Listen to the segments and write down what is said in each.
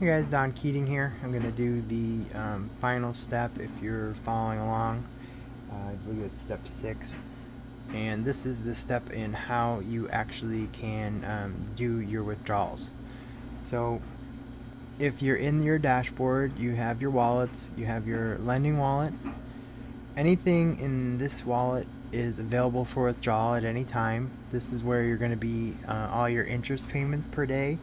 Hey guys, Don Keating here. I'm going to do the final step if you're following along. I believe it's step 6. And this is the step in how you actually can do your withdrawals. So if you're in your dashboard, you have your wallets, you have your lending wallet. Anything in this wallet is available for withdrawal at any time. This is where you're going to be all your interest payments per day,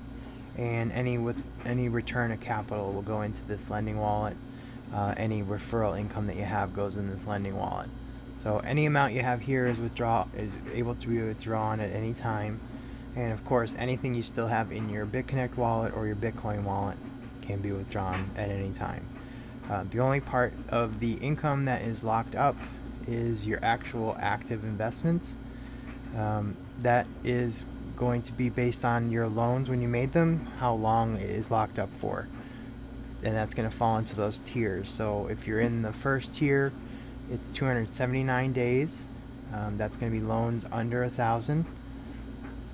and any return of capital will go into this lending wallet. Any referral income that you have goes in this lending wallet. So any amount you have here is able to be withdrawn at any time. And of course, anything you still have in your BitConnect wallet or your Bitcoin wallet can be withdrawn at any time. The only part of the income that is locked up is your actual active investments. That is going to be based on your loans when you made them, how long it is locked up for. And that's going to fall into those tiers. So if you're in the first tier, it's 279 days. That's going to be loans under 1,000.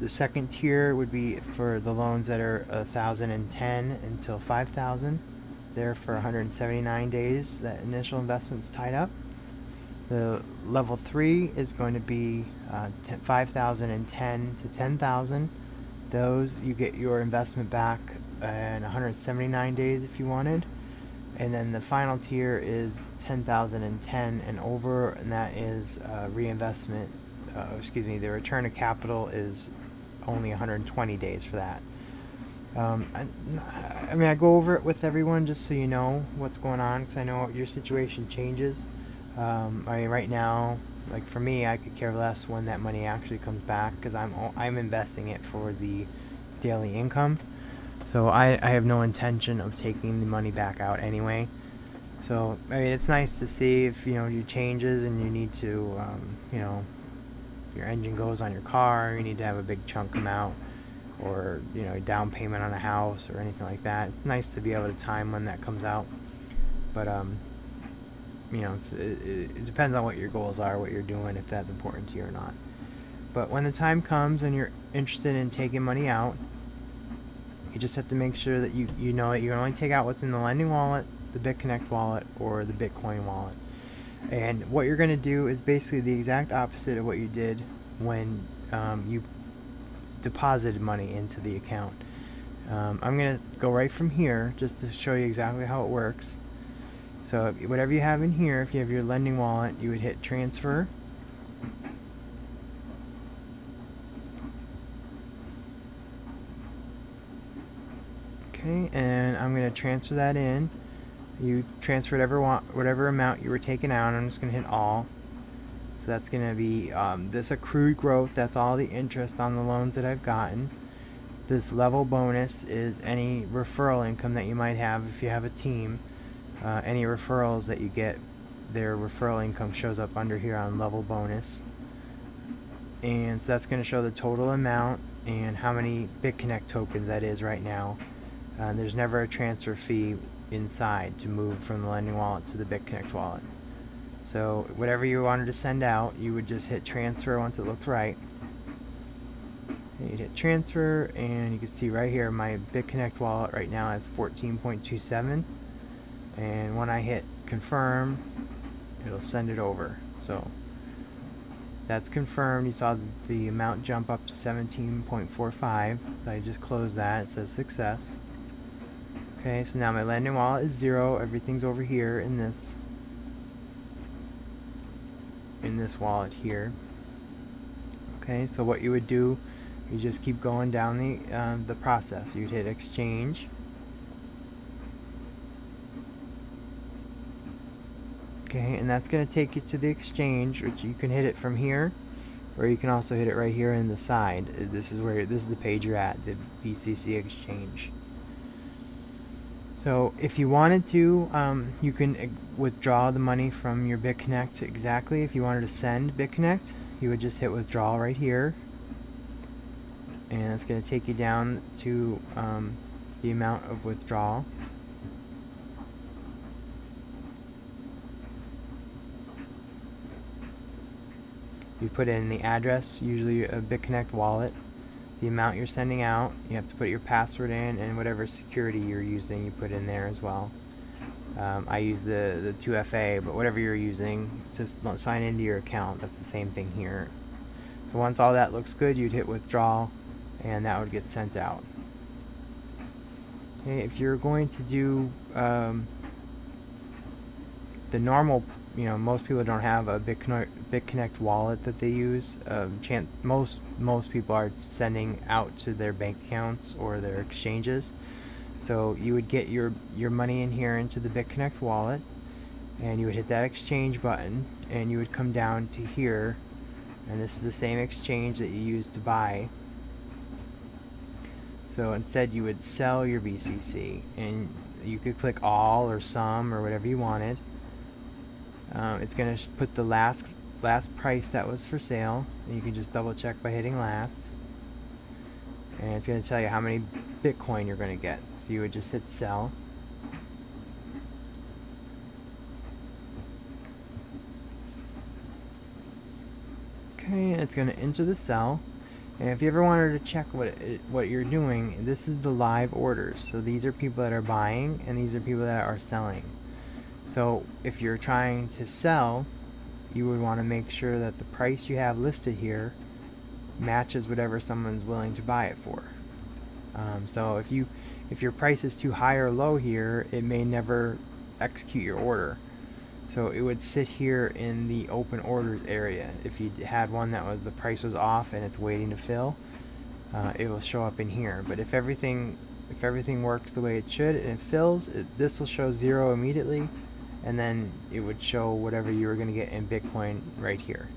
The second tier would be for the loans that are 1,010 until 5,000. They're for 179 days. That initial investment's tied up. The level 3 is going to be 5,010 to 10,000. Those you get your investment back in 179 days if you wanted. And then the final tier is 10,010 and over, and that is reinvestment. The return of capital is only 120 days for that. I go over it with everyone just so you know what's going on, because I know your situation changes. Right now, like for me, I could care less when that money actually comes back, because I'm investing it for the daily income. So I have no intention of taking the money back out anyway. So it's nice to see if you changes and you need to your engine goes on your car, you need to have a big chunk come out, or down payment on a house or anything like that. It's nice to be able to time when that comes out. But it depends on what your goals are, what you're doing, if that's important to you or not. But when the time comes and you're interested in taking money out, you just have to make sure that you know that you can only take out what's in the lending wallet, the BitConnect wallet, or the Bitcoin wallet. And what you're going to do is basically the exact opposite of what you did when you deposited money into the account. I'm going to go right from here just to show you exactly how it works. So whatever you have in here, if you have your lending wallet, you would hit transfer. Okay, and I'm going to transfer that in. You transferred whatever amount you were taking out. I'm just going to hit all. So that's going to be this accrued growth. That's all the interest on the loans that I've gotten. This level bonus is any referral income that you might have if you have a team. Any referrals that you get, their referral income shows up under here on level bonus. And so that's going to show the total amount and how many BitConnect tokens that is right now. There's never a transfer fee inside to move from the lending wallet to the BitConnect wallet. So whatever you wanted to send out, you would just hit transfer once it looked right. And you'd hit transfer, and you can see right here my BitConnect wallet right now has 14.27. And when I hit confirm, it'll send it over. So that's confirmed. You saw the amount jump up to 17.45. I just closed that. It says success. Okay, so now my lending wallet is 0. Everything's over here in this wallet here. Okay, so what you would do, you just keep going down the process. You'd hit exchange. Okay, and that's going to take you to the exchange, which you can hit it from here, or you can also hit it right here in the side. This is the page you're at, the BCC exchange. So if you wanted to, you can withdraw the money from your BitConnect exactly. If you wanted to send BitConnect, you would just hit withdraw right here, and it's going to take you down to the amount of withdrawal. You put in the address, usually a BitConnect wallet, the amount you're sending out. You have to put your password in, and whatever security you're using you put in there as well. I use the 2FA, but whatever you're using to sign into your account, that's the same thing here. So once all that looks good, you'd hit withdrawal, and that would get sent out. Okay, if you're going to do the normal, most people don't have a BitConnect wallet that they use. Most people are sending out to their bank accounts or their exchanges. So you would get your money in here into the BitConnect wallet, and you would hit that exchange button, and you would come down to here, and this is the same exchange that you used to buy. So instead you would sell your BCC, and you could click all or some or whatever you wanted. It's going to put the last price that was for sale, and you can just double check by hitting last, and it's going to tell you how many Bitcoin you're going to get. So you would just hit sell. Okay, and it's going to enter the sell. And if you ever wanted to check what you're doing, this is the live orders. So these are people that are buying, and these are people that are selling. So if you're trying to sell, you would want to make sure that the price you have listed here matches whatever someone's willing to buy it for. So if your price is too high or low here, it may never execute your order. So it would sit here in the open orders area. If you had one that was the price was off and it's waiting to fill, it will show up in here. But if everything works the way it should and it fills, this will show 0 immediately, and then it would show whatever you were going to get in Bitcoin right here.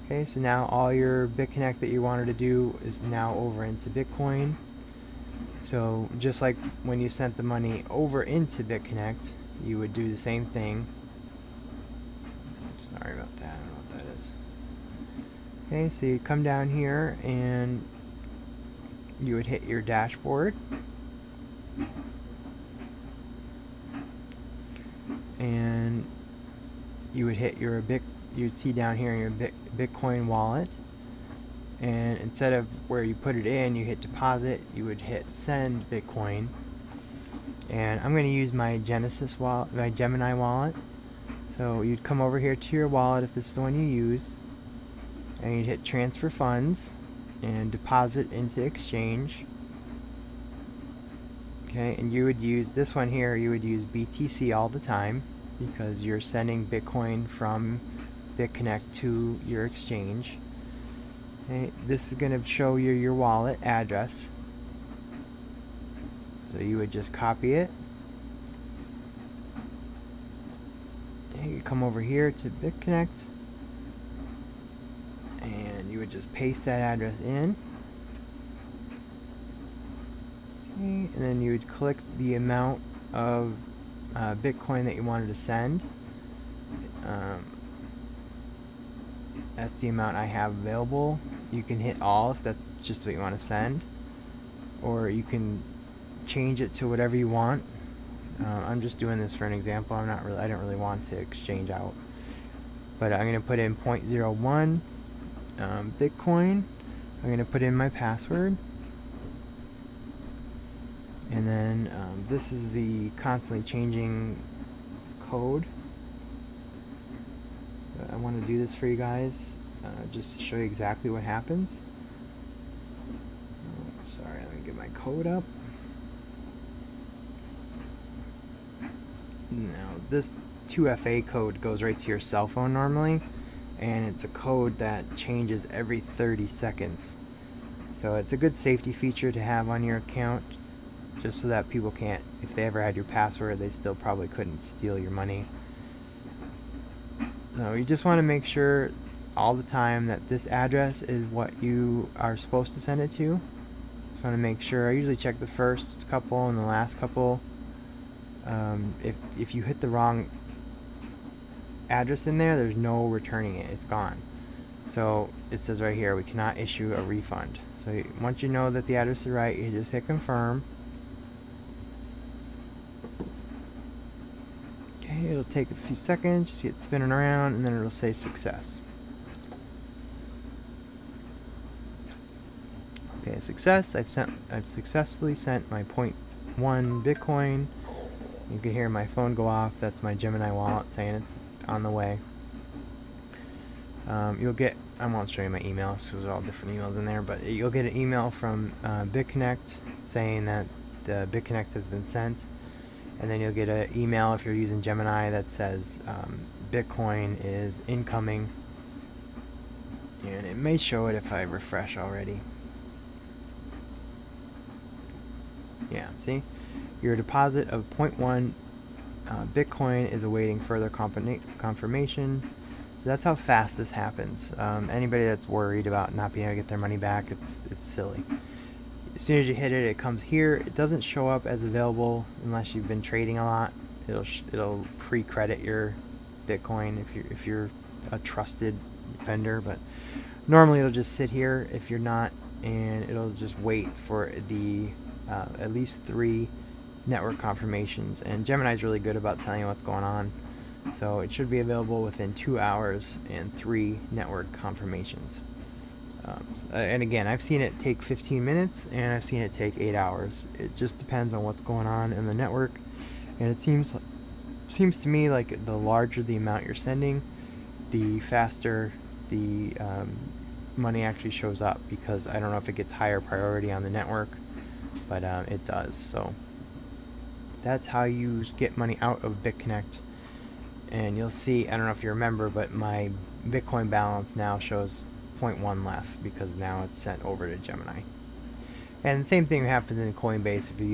Okay, so now all your BitConnect that you wanted to do is now over into Bitcoin. So just like when you sent the money over into BitConnect, you would do the same thing. Sorry about that, I don't know what that is. Okay, so you come down here and you would hit your dashboard, and you would hit your you'd see down here in your Bitcoin wallet, and instead of where you put it in, you hit deposit, you would hit send Bitcoin. And I'm going to use my Gemini wallet. So you'd come over here to your wallet if this is the one you use, and you'd hit transfer funds and deposit into exchange. Okay, and you would use this one here, you would use BTC all the time because you're sending Bitcoin from BitConnect to your exchange. Okay, this is going to show you your wallet address. So you would just copy it. And you come over here to BitConnect, and you would just paste that address in. Okay, and then you would click the amount of Bitcoin that you wanted to send. That's the amount I have available. You can hit all if that's just what you want to send, or you can change it to whatever you want. I'm just doing this for an example. I don't really want to exchange out, but I'm going to put in 0.01 Bitcoin. I'm going to put in my password, and then this is the constantly changing code. I want to do this for you guys just to show you exactly what happens. Sorry, let me get my code up. Now this 2FA code goes right to your cell phone normally, and it's a code that changes every 30 seconds. So it's a good safety feature to have on your account, just so that people can't, if they ever had your password, they still probably couldn't steal your money. So you just want to make sure all the time that this address is what you are supposed to send it to. Just want to make sure. I usually check the first couple and the last couple. If you hit the wrong address in there, there's no returning it. It's gone. So it says right here, we cannot issue a refund. So once you know that the address is right, you just hit confirm. Okay, it'll take a few seconds, see it spinning around, and then it'll say success. Okay, success. I've successfully sent my 0.1 Bitcoin. You can hear my phone go off. That's my Gemini wallet saying it's on the way. You'll get, I won't show you my emails because there's all different emails in there, but you'll get an email from BitConnect saying that the BitConnect has been sent, and then you'll get an email if you're using Gemini that says Bitcoin is incoming, and it may show it if I refresh already. Yeah, see? Your deposit of 0.1 Bitcoin is awaiting further confirmation. So that's how fast this happens. Anybody that's worried about not being able to get their money back, it's silly. As soon as you hit it, it comes here. It doesn't show up as available unless you've been trading a lot. It'll pre-credit your Bitcoin if you're a trusted vendor, but normally it'll just sit here if you're not, and it'll just wait for the at least 3 network confirmations. And Gemini's really good about telling you what's going on. So it should be available within 2 hours and 3 network confirmations. And again, I've seen it take 15 minutes and I've seen it take 8 hours. It just depends on what's going on in the network. And it seems to me like the larger the amount you're sending, the faster the money actually shows up, because I don't know if it gets higher priority on the network, but it does. So that's how you get money out of BitConnect. And you'll see, I don't know if you remember, but my Bitcoin balance now shows 0.1 less because now it's sent over to Gemini. And the same thing happens in Coinbase if you use